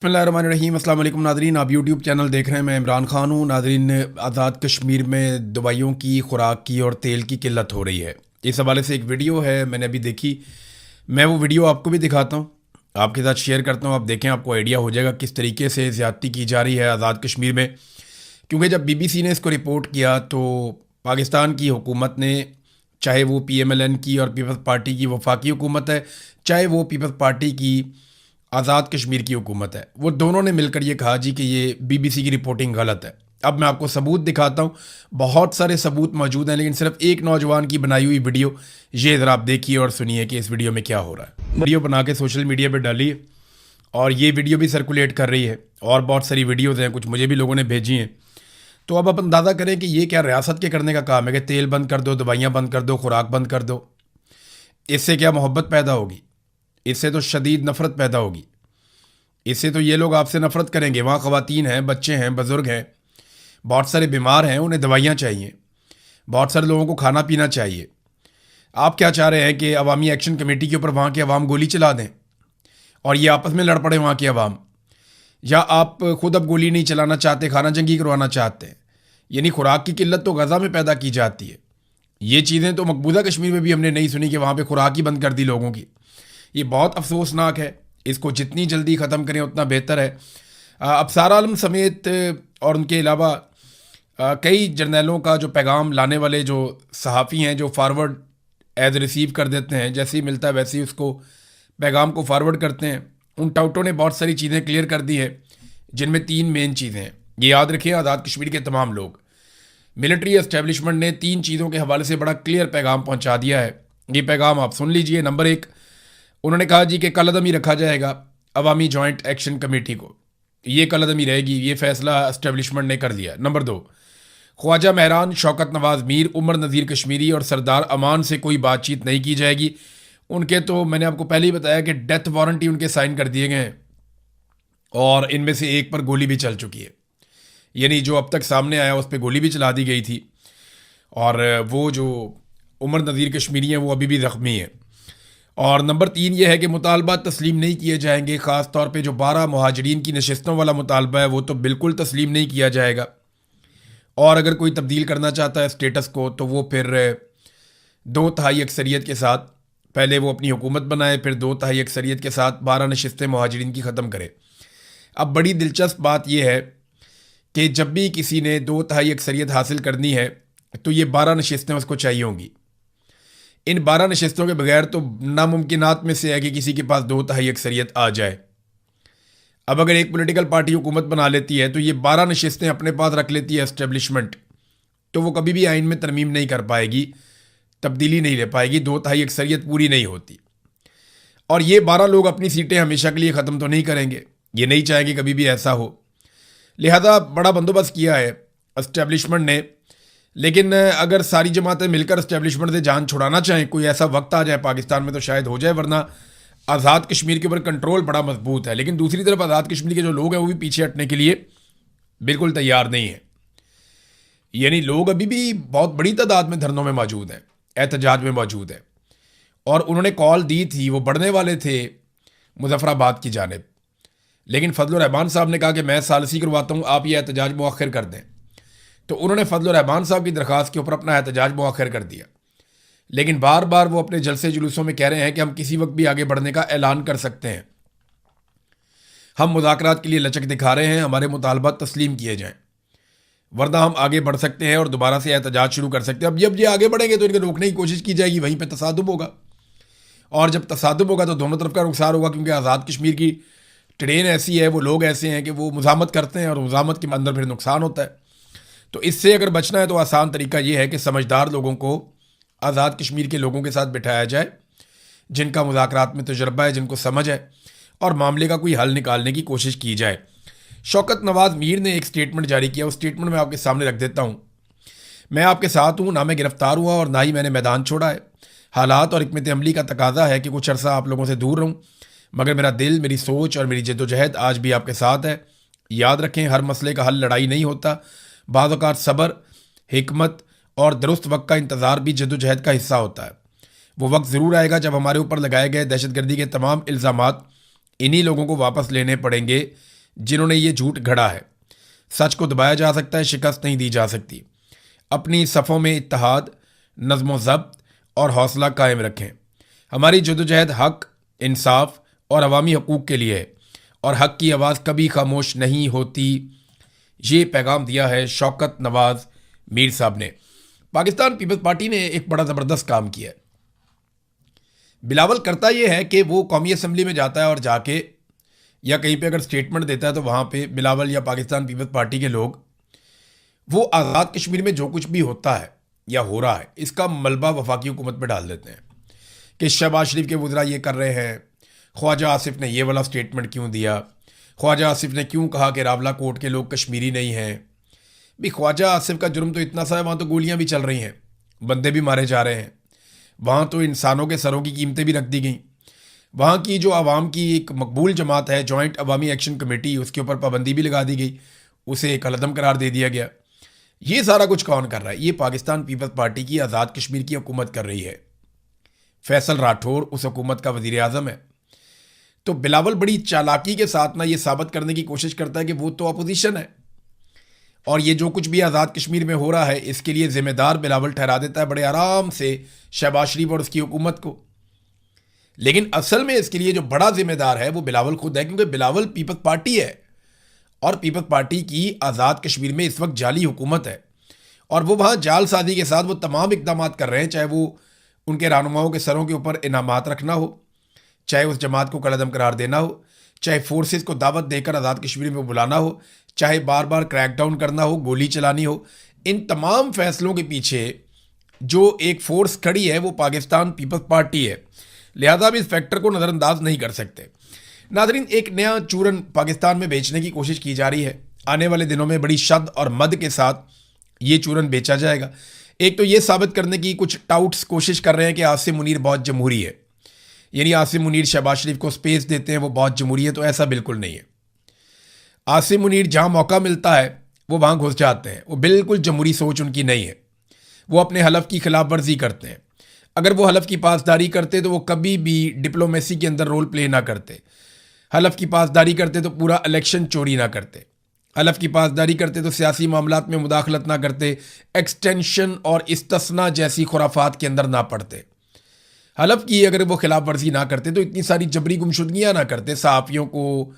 बिस्मिल्लाहिर्रहमानिर्रहीम। अस्सलाम वालेकुम नाज़रीन, आप यूट्यूब चैनल देख रहे हैं। मैं इमरान खान हूँ। नाज़रीन, आज़ाद कश्मीर में दवाइयों की, खुराक की और तेल की किल्लत हो रही है। इस हवाले से एक वीडियो है, मैंने अभी देखी। मैं वो वीडियो आपको भी दिखाता हूँ, आपके साथ शेयर करता हूँ। आप देखें, आपको आइडिया हो जाएगा किस तरीके से ज़्यादती की जा रही है आज़ाद कश्मीर में। क्योंकि जब BBC ने इसको रिपोर्ट किया तो पाकिस्तान की हुकूमत ने, चाहे वो PMLN की और पीपल्स पार्टी की वफाकी हुकूमत है, चाहे वो पीपल्स पार्टी की आज़ाद कश्मीर की हुकूमत है, वो दोनों ने मिलकर ये कहा जी कि ये BBC की रिपोर्टिंग गलत है। अब मैं आपको सबूत दिखाता हूँ, बहुत सारे सबूत मौजूद हैं, लेकिन सिर्फ एक नौजवान की बनाई हुई वीडियो, ये ज़रा आप देखिए और सुनिए कि इस वीडियो में क्या हो रहा है। वीडियो बना के सोशल मीडिया पर डाली है और ये वीडियो भी सर्कुलेट कर रही है, और बहुत सारी वीडियोज़ हैं, कुछ मुझे भी लोगों ने भेजी हैं। तो अब आप अंदाज़ा करें कि ये क्या रियासत के करने का काम है कि तेल बंद कर दो, दवाइयाँ बंद कर दो, खुराक बंद कर दो। इससे क्या मोहब्बत पैदा होगी? इससे तो शदीद नफ़रत पैदा होगी। इससे तो ये लोग आपसे नफ़रत करेंगे। वहाँ ख़वातीन हैं, बच्चे हैं, बुज़ुर्ग हैं, बहुत सारे बीमार हैं, उन्हें दवाइयाँ चाहिए, बहुत सारे लोगों को खाना पीना चाहिए। आप क्या चाह रहे हैं कि अवामी एक्शन कमेटी के ऊपर वहाँ की अवाम गोली चला दें और ये आपस में लड़ पड़े वहाँ की अवाम? या आप खुद अब गोली नहीं चलाना चाहते, खाना जंगी करवाना चाहते हैं? यानी खुराक की किल्लत तो गज़ा में पैदा की जाती है। ये चीज़ें तो मकबूजा कश्मीर में भी हमने नहीं सुनी कि वहाँ पे खुराक ही बंद कर दी लोगों की। ये बहुत अफसोसनाक है। इसको जितनी जल्दी ख़त्म करें उतना बेहतर है। अब सारा आलम समेत और उनके अलावा कई जर्नैलों का जो पैगाम लाने वाले जो सहाफ़ी हैं, जो फारवर्ड एज रिसीव कर देते हैं, जैसे ही मिलता है वैसे ही उसको पैगाम को फारवर्ड करते हैं। उन टाउटों ने बहुत सारी चीज़ें क्लियर कर दी है, जिनमें 3 मेन चीज़ें हैं। ये याद रखें, आज़ाद कश्मीर के तमाम लोग, मिलिट्री एस्टेब्लिशमेंट ने 3 चीज़ों के हवाले से बड़ा क्लियर पैगाम पहुंचा दिया है। ये पैगाम आप सुन लीजिए। नंबर 1, उन्होंने कहा जी कि कलअदमी रखा जाएगा अवामी जॉइंट एक्शन कमेटी को। ये कलअदमी रहेगी, ये फैसला एस्टेब्लिशमेंट ने कर लिया। नंबर 2, ख्वाजा महरान, शौकत नवाज़ मीर, उमर नज़ीर कश्मीरी और सरदार अमान से कोई बातचीत नहीं की जाएगी। उनके तो मैंने आपको पहले ही बताया कि डेथ वारंटी उनके साइन कर दिए गए हैं और इनमें से एक पर गोली भी चल चुकी है। यानी जो अब तक सामने आया उस पर गोली भी चला दी गई थी, और वो जो उमर नज़ीर कश्मीरी हैं वो अभी भी ज़ख्मी है। और नंबर 3 ये है कि मुतालबात तस्लीम नहीं किए जाएंगे। ख़ास तौर पे जो 12 मुहाजिरीन की नशस्तों वाला मुतालबा है वो तो बिल्कुल तस्लीम नहीं किया जाएगा। और अगर कोई तब्दील करना चाहता है स्टेटस को तो वो फिर 2/3 अक्सरियत के साथ, पहले वो अपनी हुकूमत बनाए, फिर 2/3 अक्सरियत के साथ 12 नशस्तें मुहाजिरीन की ख़त्म करे। अब बड़ी दिलचस्प बात यह है कि जब भी किसी ने 2/3 अक्सरियत हासिल करनी है तो ये 12 नशस्तें उसको चाहिए होंगी। इन 12 नशस्तों के बगैर तो नामुमकिनात में से है कि किसी के पास 2/3 अक्सरियत आ जाए। अब अगर एक पॉलिटिकल पार्टी हुकूमत बना लेती है तो ये 12 नशस्तें अपने पास रख लेती है एस्टेब्लिशमेंट, तो वो कभी भी आइन में तरमीम नहीं कर पाएगी, तब्दीली नहीं ले पाएगी, 2/3 अक्सरियत पूरी नहीं होती। और ये 12 लोग अपनी सीटें हमेशा के लिए ख़त्म तो नहीं करेंगे, ये नहीं चाहेंगे कभी भी ऐसा हो। लिहाजा बड़ा बंदोबस्त किया है एस्टेब्लिशमेंट ने। लेकिन अगर सारी जमातें मिलकर एस्टेब्लिशमेंट से जान छुड़ाना चाहें, कोई ऐसा वक्त आ जाए पाकिस्तान में तो शायद हो जाए, वरना आज़ाद कश्मीर के ऊपर कंट्रोल बड़ा मजबूत है। लेकिन दूसरी तरफ आज़ाद कश्मीर के जो लोग हैं वो भी पीछे हटने के लिए बिल्कुल तैयार नहीं है। यानी लोग अभी भी बहुत बड़ी तादाद में धरनों में मौजूद हैं, एहतजाज में मौजूद हैं। और उन्होंने कॉल दी थी, वो बढ़ने वाले थे मुजफ्फराबाद की जानिब, लेकिन फजल रहमान साहब ने कहा कि मैं सालसी करवाता हूँ, आप ये एहतजाज मुअख्खर कर दें। तो उन्होंने फजल रहमान साहब की दरख्वास्त के ऊपर अपना एहतजाज मुअख्खर कर दिया। लेकिन बार बार वो अपने जलसे जुलूसों में कह रहे हैं कि हम किसी वक्त भी आगे बढ़ने का ऐलान कर सकते हैं, हम मुज़ाकरात के लिए लचक दिखा रहे हैं, हमारे मुतालबात तस्लीम किए जाएं, वरना हम आगे बढ़ सकते हैं और दोबारा से एहतजाज शुरू कर सकते हैं। अब जब ये आगे बढ़ेंगे तो इनको रोकने की कोशिश की जाएगी, वहीं पर तसादुम होगा, और जब तसादुम होगा तो दोनों तरफ का नुकसान होगा। क्योंकि आज़ाद कश्मीर की ट्रेन ऐसी है, वो लोग ऐसे हैं कि वो मुज़ामत करते हैं और मुज़ामत के अंदर फिर नुकसान होता है। तो इससे अगर बचना है तो आसान तरीका ये है कि समझदार लोगों को आज़ाद कश्मीर के लोगों के साथ बिठाया जाए, जिनका मुज़ाकरात में तजुर्बा है, जिनको समझ है, और मामले का कोई हल निकालने की कोशिश की जाए। शौकत नवाज़ मीर ने एक स्टेटमेंट जारी किया, उस स्टेटमेंट में आपके सामने रख देता हूँ। मैं आपके साथ हूँ, ना मैं गिरफ्तार हुआ और ना ही मैंने मैदान छोड़ा है। हालात और हिकमत अमली का तकाजा है कि कुछ अरसा आप लोगों से दूर रहूँ, मगर मेरा दिल, मेरी सोच और मेरी जद्दोजहद आज भी आपके साथ है। याद रखें, हर मसले का हल लड़ाई नहीं होता, बाज़ औक़ात सब्र, हिकमत और दुरुस्त वक्त का इंतज़ार भी जद्दोजहद का हिस्सा होता है। वो वक्त ज़रूर आएगा जब हमारे ऊपर लगाए गए दहशतगर्दी के तमाम इल्ज़ामात इन्हीं लोगों को वापस लेने पड़ेंगे जिन्होंने ये झूठ गढ़ा है। सच को दबाया जा सकता है, शिकस्त नहीं दी जा सकती। अपनी सफ़ों में इत्तेहाद, नज़्म ज़ब्त और हौसला कायम रखें। हमारी जदोजहद हक, इंसाफ और अवामी हकूक़ के लिए है और हक की आवाज़ कभी खामोश नहीं होती। ये पैगाम दिया है शौकत नवाज़ मीर साहब ने। पाकिस्तान पीपल्स पार्टी ने एक बड़ा ज़बरदस्त काम किया है। बिलावल करता यह है कि वो कौमी असम्बली में जाता है और जाके या कहीं पे अगर स्टेटमेंट देता है तो वहाँ पे बिलावल या पाकिस्तान पीपल्स पार्टी के लोग वो आज़ाद कश्मीर में जो कुछ भी होता है या हो रहा है इसका मलबा वफाकी हुकूमत पे डाल देते हैं कि शहबाज शरीफ के वज़रा ये कर रहे हैं, ख्वाजा आसिफ ने ये वाला स्टेटमेंट क्यों दिया, ख्वाजा आसिफ ने क्यों कहा कि रावला कोट के लोग कश्मीरी नहीं हैं। भी ख्वाजा आसिफ का जुर्म तो इतना सा है, वहाँ तो गोलियाँ भी चल रही हैं, बंदे भी मारे जा रहे हैं, वहाँ तो इंसानों के सरों की कीमतें भी रख दी गई। वहाँ की जो आवाम की एक मकबूल जमात है जॉइंट अवामी एक्शन कमेटी, उसके ऊपर पाबंदी भी लगा दी गई, उसे कलअदम करार दे दिया गया। ये सारा कुछ कौन कर रहा है? ये पाकिस्तान पीपल्स पार्टी की आज़ाद कश्मीर की हुकूमत कर रही है। फैसल राठौर उस हुकूमत का वज़ीर आज़म है। तो बिलावल बड़ी चालाकी के साथ ना ये साबित करने की कोशिश करता है कि वो तो अपोजिशन है और ये जो कुछ भी आज़ाद कश्मीर में हो रहा है इसके लिए ज़िम्मेदार बिलावल ठहरा देता है बड़े आराम से शहबाज शरीफ और उसकी हुकूमत को। लेकिन असल में इसके लिए जो बड़ा जिम्मेदार है वो बिलावल खुद है, क्योंकि बिलावल पीपल्स पार्टी है और पीपल्स पार्टी की आज़ाद कश्मीर में इस वक्त जाली हुकूमत है और वो वहाँ जालसाजी के साथ वो तमाम इकदाम कर रहे हैं, चाहे वो उनके रहनुमाओं के सरों के ऊपर इनामात रखना हो, चाहे उस जमात को कलअदम करार देना हो, चाहे फोर्सेस को दावत देकर आज़ाद कश्मीर में बुलाना हो, चाहे बार बार क्रैकडाउन करना हो, गोली चलानी हो। इन तमाम फैसलों के पीछे जो एक फोर्स खड़ी है वो पाकिस्तान पीपल्स पार्टी है। लिहाजा अब इस फैक्टर को नज़रअंदाज नहीं कर सकते। नाज़रीन, एक नया चूरन पाकिस्तान में बेचने की कोशिश की जा रही है। आने वाले दिनों में बड़ी शद और मद के साथ ये चूरन बेचा जाएगा। एक तो ये साबित करने की कुछ टाउट्स कोशिश कर रहे हैं कि आसिम मुनीर बहुत जमहूरी है, यानी आसिम मुनीर शहबाज शरीफ को स्पेस देते हैं, वो बहुत जमहूरी है। तो ऐसा बिल्कुल नहीं है। आसिम मुनीर जहाँ मौका मिलता है वो वहाँ घुस जाते हैं। वो बिल्कुल जमहूरी सोच उनकी नहीं है। वो अपने हलफ की खिलाफ वर्जी करते हैं। अगर वो हलफ की पासदारी करते तो वो कभी भी डिप्लोमेसी के अंदर रोल प्ले ना करते। हलफ की पासदारी करते तो पूरा इलेक्शन चोरी ना करते। हलफ की पासदारी करते तो सियासी मामलात में मुदाखलत ना करते, एक्सटेंशन और इस्तिस्ना जैसी खुराफात के अंदर ना पड़ते। हलफ की अगर वो खिलाफ वर्जी ना करते तो इतनी सारी जबरी गुमशुदगियाँ ना करते। सहाफ़ियों को,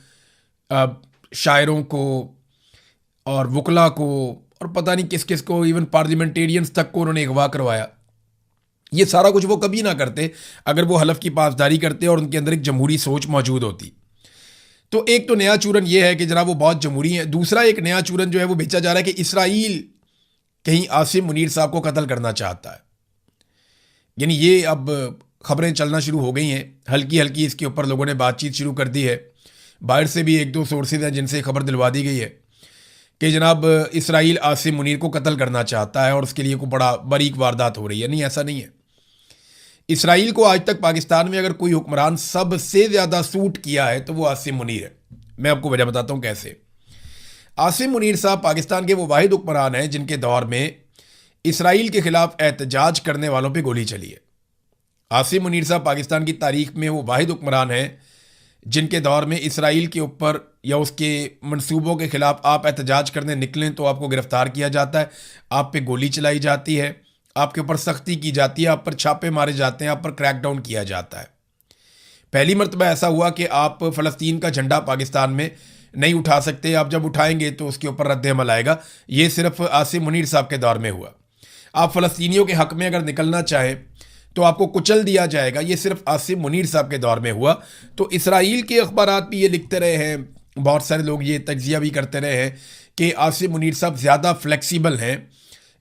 शायरों को और वकला को और पता नहीं किस किस को, इवन पार्लियामेंटेरियंस तक को उन्होंने अगवा करवाया। ये सारा कुछ वो कभी ना करते अगर वो हलफ की पासदारी करते और उनके अंदर एक जमहूरी सोच मौजूद होती। तो एक तो नया चूरन ये है कि जनाब वो बहुत जमहूरी है। दूसरा एक नया चूरन जो है वो बेचा जा रहा है कि इसराइल कहीं आसिम मुनीर साहब को कत्ल करना चाहता है। यानी ये अब खबरें चलना शुरू हो गई हैं, हल्की हल्की इसके ऊपर लोगों ने बातचीत शुरू कर दी है। बाहर से भी एक दो सोर्सेज हैं जिनसे खबर दिलवा दी गई है कि जनाब इसराइल आसिम मुनीर को कत्ल करना चाहता है और उसके लिए कोई बड़ा बारीक वारदात हो रही है। नहीं, ऐसा नहीं है। इसराइल को आज तक पाकिस्तान में अगर कोई हुक्मरान सबसे ज़्यादा सूट किया है तो वो आसिम मुनीर है। मैं आपको वजह बताता हूँ कैसे। आसिम मुनीर साहब पाकिस्तान के वो वाहिद हुक्मरान हैं जिनके दौर में इसराइल के खिलाफ एहतजाज करने वालों पे गोली चली है। आसिम मुनीर साहब पाकिस्तान की तारीख में वो वाहिद हुक्मरान हैं जिनके दौर में इसराइल के ऊपर या उसके मंसूबों के खिलाफ आप एहतजाज करने निकलें तो आपको गिरफ्तार किया जाता है, आप पे गोली चलाई जाती है, आपके ऊपर सख्ती की जाती है, आप पर छापे मारे जाते हैं, आप पर क्रैकडाउन किया जाता है। पहली मरतबा ऐसा हुआ कि आप फ़लस्तीन का झंडा पाकिस्तान में नहीं उठा सकते, आप जब उठाएंगे तो उसके ऊपर रद्द अमल आएगा। ये सिर्फ आसिम मुनीर साहब के दौर में हुआ। आप फ़लस्तीनियों के हक़ में अगर निकलना चाहें तो आपको कुचल दिया जाएगा। ये सिर्फ आसिम मुनीर साहब के दौर में हुआ। तो इसराइल के अखबारात भी ये लिखते रहे हैं, बहुत सारे लोग ये तज्जिया भी करते रहे हैं कि आसिम मुनीर साहब ज़्यादा फ्लेक्सिबल हैं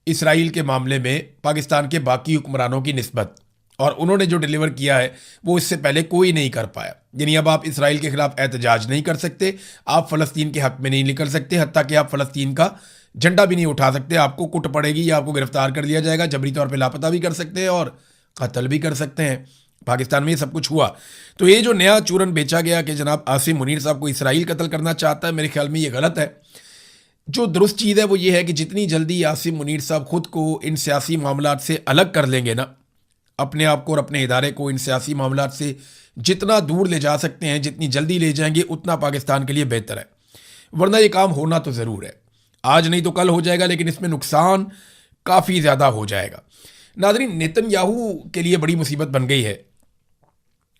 इसराइल के मामले में पाकिस्तान के बाकी हुक्मरानों की निस्बत, और उन्होंने जो डिलीवर किया है वो इससे पहले कोई नहीं कर पाया। यानी अब आप इसराइल के खिलाफ एहतजाज नहीं कर सकते, आप फ़लस्तीन के हक़ में नहीं निकल सकते, हत्ता कि आप फ़लस्तीन का झंडा भी नहीं उठा सकते। आपको कुट पड़ेगी या आपको गिरफ्तार कर लिया जाएगा, जबरी तौर पर लापता भी कर सकते हैं और कत्ल भी कर सकते हैं। पाकिस्तान में ये सब कुछ हुआ। तो ये जो नया चूरन बेचा गया कि जनाब आसिम मुनीर साहब को इसराइल कत्ल करना चाहता है, मेरे ख्याल में ये गलत है। जो दुरुस्त चीज़ है वो ये है कि जितनी जल्दी आसिम मुनीर साहब खुद को इन सियासी मामलात से अलग कर लेंगे ना, अपने आप को और अपने इदारे को इन सियासी मामलात से जितना दूर ले जा सकते हैं, जितनी जल्दी ले जाएंगे उतना पाकिस्तान के लिए बेहतर है। वरना ये काम होना तो ज़रूर है, आज नहीं तो कल हो जाएगा, लेकिन इसमें नुकसान काफ़ी ज़्यादा हो जाएगा। नाज़रीन, नेतन्याहू के लिए बड़ी मुसीबत बन गई है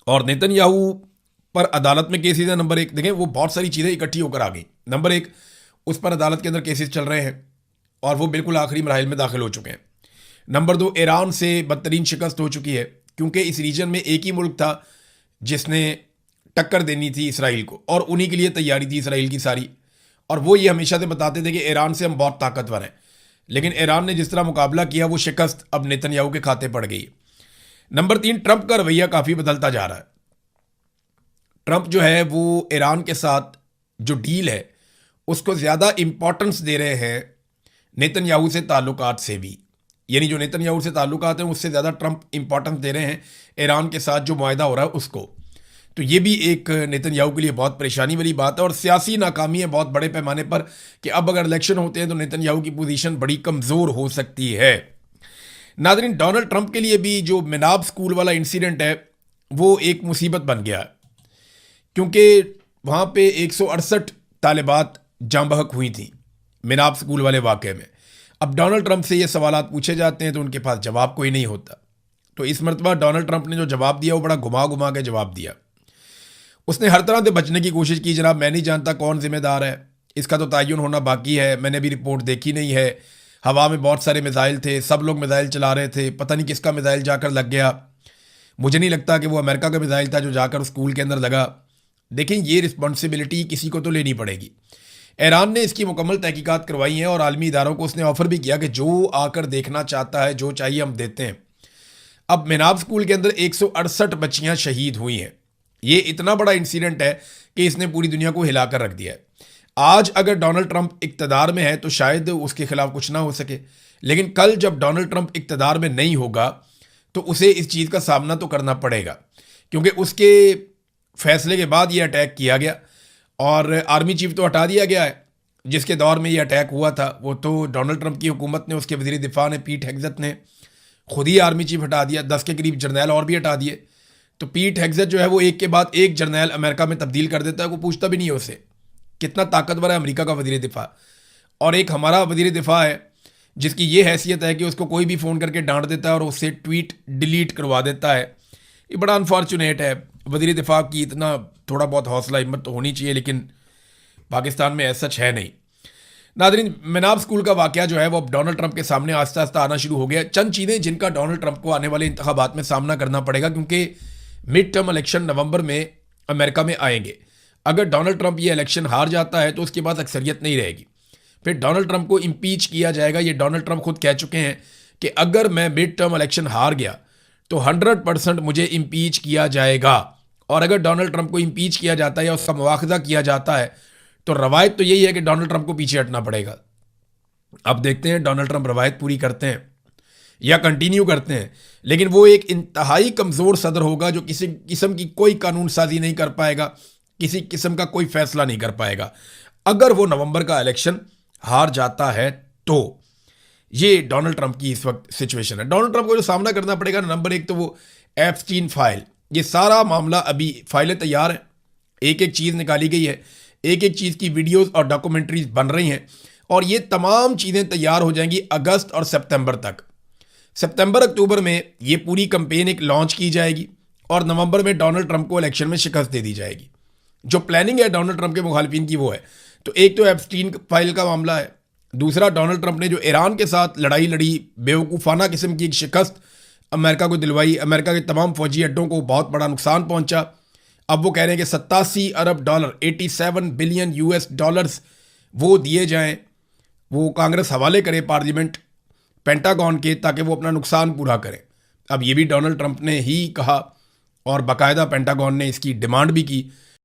और नेतन्याहू पर अदालत में केसेस है। नंबर एक, देखें वो बहुत सारी चीज़ें इकट्ठी होकर आ गई। नंबर एक, उस पर अदालत के अंदर केसेस चल रहे हैं और वो बिल्कुल आखिरी मराहिल में दाखिल हो चुके हैं। नंबर दो, ईरान से बदतरीन शिकस्त हो चुकी है, क्योंकि इस रीजन में एक ही मुल्क था जिसने टक्कर देनी थी इसराइल को, और उन्हीं के लिए तैयारी थी इसराइल की सारी। और वो ये हमेशा से बताते थे कि ईरान से हम बहुत ताकतवर हैं, लेकिन ईरान ने जिस तरह मुकाबला किया वो शिकस्त अब नेतन्याहू के खाते पड़ गई। नंबर तीन, ट्रंप का रवैया काफ़ी बदलता जा रहा है। ट्रंप जो है वो ईरान के साथ जो डील है उसको ज़्यादा इंपॉर्टेंस दे रहे हैं नेतन्याहू से ताल्लुकात से भी, यानी जो नेतन्याहू से ताल्लुकात हैं उससे ज़्यादा ट्रंप इंपॉर्टेंस दे रहे हैं ईरान के साथ जो मुआहदा हो रहा है उसको। तो ये भी एक नेतन्याहू के लिए बहुत परेशानी वाली बात है और सियासी नाकामी है बहुत बड़े पैमाने पर कि अब अगर इलेक्शन होते हैं तो नेतन्याहू की पोजीशन बड़ी कमज़ोर हो सकती है। नाज़रीन, डोनाल्ड ट्रंप के लिए भी जो मिनाब स्कूल वाला इंसिडेंट है वो एक मुसीबत बन गया है, क्योंकि वहाँ पे 168 तालिबात जाँ बहक हुई थी मिनाब स्कूल वाले वाक़े में। अब डोनाल्ड ट्रंप से ये सवालात पूछे जाते हैं तो उनके पास जवाब कोई नहीं होता। तो इस मरतबा डोनाल्ड ट्रंप ने जो जवाब दिया वो बड़ा घुमा घुमा के जवाब दिया। उसने हर तरह से बचने की कोशिश की, जनाब मैं नहीं जानता कौन जिम्मेदार है, इसका तो तयन होना बाकी है, मैंने भी रिपोर्ट देखी नहीं है, हवा में बहुत सारे मिसाइल थे, सब लोग मिसाइल चला रहे थे, पता नहीं किसका मिसाइल जाकर लग गया, मुझे नहीं लगता कि वो अमेरिका का मिसाइल था जो जाकर स्कूल के अंदर लगा। देखें, ये रिस्पॉन्सिबिलिटी किसी को तो लेनी पड़ेगी। ईरान ने इसकी मुकम्मल तहकीकात करवाई हैं और आलमी इदारों को उसने ऑफ़र भी किया कि जो आकर देखना चाहता है, जो चाहिए हम देते हैं। अब मिनाब स्कूल के अंदर 168 बच्चियां शहीद हुई हैं। ये इतना बड़ा इंसिडेंट है कि इसने पूरी दुनिया को हिला कर रख दिया है। आज अगर डोनाल्ड ट्रंप इक़्तिदार में है तो शायद उसके खिलाफ कुछ ना हो सके, लेकिन कल जब डोनाल्ड ट्रंप इक़्तिदार में नहीं होगा तो उसे इस चीज़ का सामना तो करना पड़ेगा, क्योंकि उसके फैसले के बाद ये अटैक किया गया और आर्मी चीफ तो हटा दिया गया है। जिसके दौर में ये अटैक हुआ था वो तो डोनाल्ड ट्रंप की हुकूमत ने, उसके वज़ीर दिफा ने, पीट हेग्सेट ने खुद ही आर्मी चीफ हटा दिया, 10 के करीब जर्नैल और भी हटा दिए। तो पीट हेग्सेट जो है वो एक के बाद एक जर्नैल अमेरिका में तब्दील कर देता है, वो पूछता भी नहीं है उससे कितना ताकतवर है अमेरिका का वज़ीर दिफा। और एक हमारा वज़ीर दिफा है जिसकी ये हैसियत है कि उसको कोई भी फ़ोन करके डांट देता है और उससे ट्वीट डिलीट करवा देता है। ये बड़ा अनफॉर्चुनेट है। वज़ीर दिफा की इतना थोड़ा बहुत हौसला हिम्मत तो होनी चाहिए, लेकिन पाकिस्तान में ऐसा सच है नहीं। नादरीन, मिनाब स्कूल का वाक़या जो है वो अब डोनाल्ड ट्रंप के सामने आस्ता आस्ता आना शुरू हो गया। चंद चीज़ें जिनका डोनाल्ड ट्रंप को आने वाले इंतखाबात में सामना करना पड़ेगा, क्योंकि मिड टर्म इलेक्शन नवंबर में अमेरिका में आएंगे। अगर डोनाल्ड ट्रंप ये इलेक्शन हार जाता है तो उसके पास अक्सरियत नहीं रहेगी, फिर डोनाल्ड ट्रंप को इम्पीच किया जाएगा। ये डोनाल्ड ट्रंप खुद कह चुके हैं कि अगर मैं मिड टर्म इलेक्शन हार गया तो 100% मुझे इम्पीच किया जाएगा। और अगर डोनाल्ड ट्रंप को इम्पीच किया जाता है या उसका मुआखजा किया जाता है तो रवायत तो यही है कि डोनाल्ड ट्रंप को पीछे हटना पड़ेगा। अब देखते हैं डोनाल्ड ट्रंप रवायत पूरी करते हैं या कंटिन्यू करते हैं, लेकिन वो एक इंतहाई कमज़ोर सदर होगा जो किसी किस्म की कोई कानून साजी नहीं कर पाएगा, किसी किस्म का कोई फैसला नहीं कर पाएगा अगर वो नवंबर का इलेक्शन हार जाता है तो। ये डोनाल्ड ट्रंप की इस वक्त सिचुएशन है। डोनाल्ड ट्रंप को जो सामना करना पड़ेगा, नंबर एक तो वो एप्स्टीन फाइल, ये सारा मामला, अभी फाइलें तैयार हैं, एक एक चीज़ निकाली गई है, एक एक चीज़ की वीडियोस और डॉक्यूमेंट्रीज बन रही हैं और ये तमाम चीज़ें तैयार हो जाएंगी अगस्त और सितंबर तक। सितंबर अक्टूबर में ये पूरी कंपेन एक लॉन्च की जाएगी और नवंबर में डोनाल्ड ट्रंप को इलेक्शन में शिकस्त दे दी जाएगी। जो प्लानिंग है डोनाल्ड ट्रंप के मुखालिफिन की वो है। तो एक तो एप्स्टीन फाइल का मामला है, दूसरा डोनाल्ड ट्रंप ने जो ईरान के साथ लड़ाई लड़ी, बेवकूफ़ाना किस्म की एक शिकस्त अमेरिका को दिलवाई, अमेरिका के तमाम फौजी अड्डों को बहुत बड़ा नुकसान पहुंचा। अब वो कह रहे हैं कि 87 अरब डॉलर, 87 बिलियन यूएस डॉलर्स वो दिए जाएं, वो कांग्रेस हवाले करे पार्लियामेंट पेंटागन के, ताकि वो अपना नुकसान पूरा करें। अब ये भी डोनाल्ड ट्रंप ने ही कहा और बाकायदा पेंटागन ने इसकी डिमांड भी की